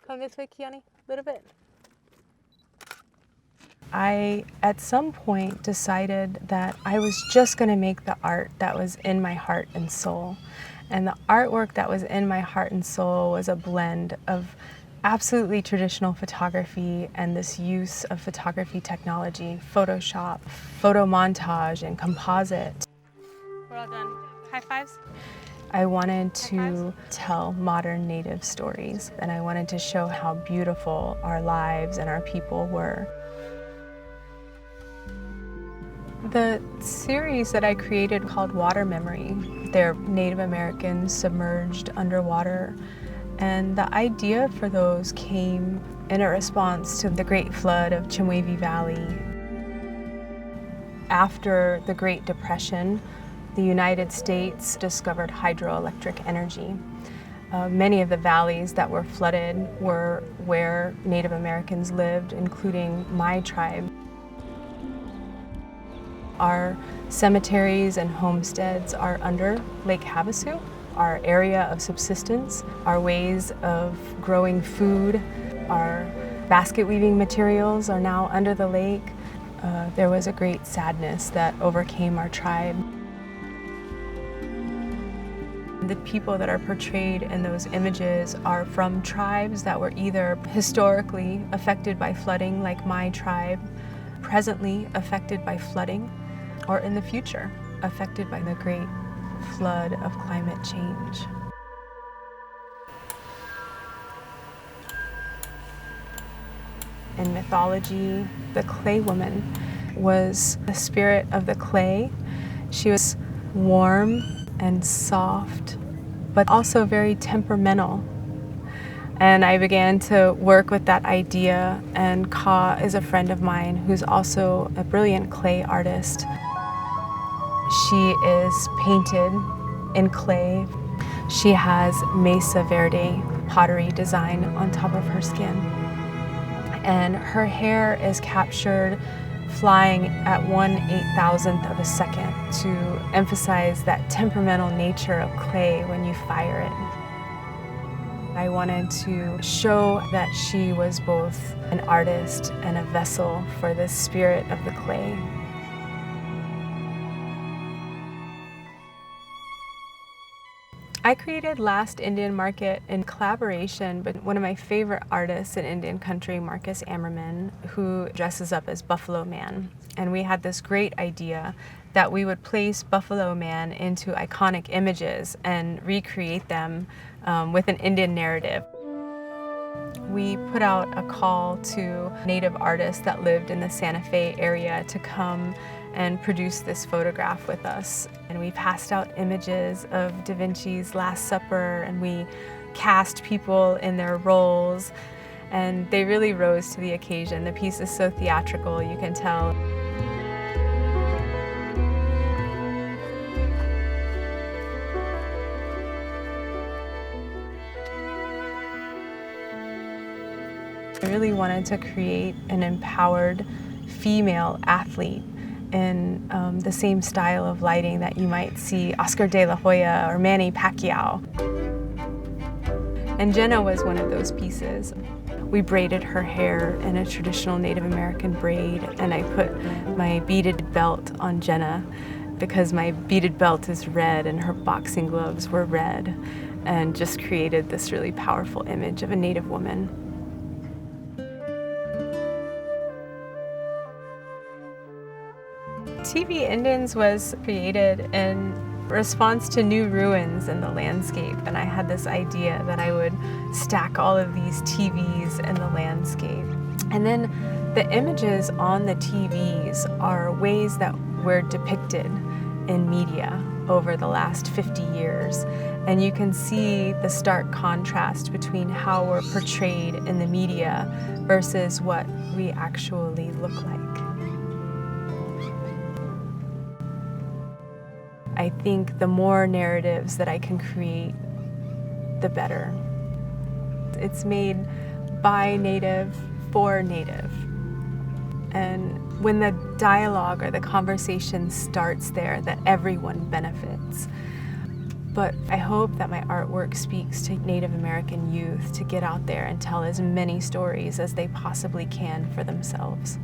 Come this way, Kiani, a little bit. I, at some point, decided that I was just going to make the art that was in my heart and soul. And the artwork that was in my heart and soul was a blend of absolutely traditional photography and this use of photography technology, Photoshop, photo montage, and composite. We're all done. High fives. I wanted to tell modern Native stories, and I wanted to show how beautiful our lives and our people were. The series that I created called Water Memory, they're Native Americans submerged underwater, and the idea for those came in a response to the Great Flood of Chemehuevi Valley. After the Great Depression, the United States discovered hydroelectric energy. Many of the valleys that were flooded were where Native Americans lived, including my tribe. Our cemeteries and homesteads are under Lake Havasu. Our area of subsistence, our ways of growing food, our basket weaving materials are now under the lake. There was a great sadness that overcame our tribe. The people that are portrayed in those images are from tribes that were either historically affected by flooding, like my tribe, presently affected by flooding, or in the future affected by the great flood of climate change. In mythology, the clay woman was the spirit of the clay. She was warm and soft, but also very temperamental. And I began to work with that idea, and Ka is a friend of mine who's also a brilliant clay artist. She is painted in clay. She has Mesa Verde pottery design on top of her skin. And her hair is captured flying at 1/8,000th of a second to emphasize that temperamental nature of clay when you fire it. I wanted to show that she was both an artist and a vessel for the spirit of the clay. I created Last Indian Market in collaboration with one of my favorite artists in Indian country, Marcus Ammerman, who dresses up as Buffalo Man. And we had this great idea that we would place Buffalo Man into iconic images and recreate them with an Indian narrative. We put out a call to Native artists that lived in the Santa Fe area to come and produce this photograph with us. And we passed out images of Da Vinci's Last Supper, and we cast people in their roles, and they really rose to the occasion. The piece is so theatrical, you can tell. I really wanted to create an empowered female athlete in the same style of lighting that you might see Oscar De La Hoya or Manny Pacquiao. And Jenna was one of those pieces. We braided her hair in a traditional Native American braid, and I put my beaded belt on Jenna because my beaded belt is red and her boxing gloves were red, and just created this really powerful image of a Native woman. TV Indians was created in response to new ruins in the landscape, and I had this idea that I would stack all of these TVs in the landscape. And then the images on the TVs are ways that were depicted in media over the last 50 years. And you can see the stark contrast between how we're portrayed in the media versus what we actually look like. I think the more narratives that I can create, the better. It's made by Native, for Native. And when the dialogue or the conversation starts there, that everyone benefits. But I hope that my artwork speaks to Native American youth to get out there and tell as many stories as they possibly can for themselves.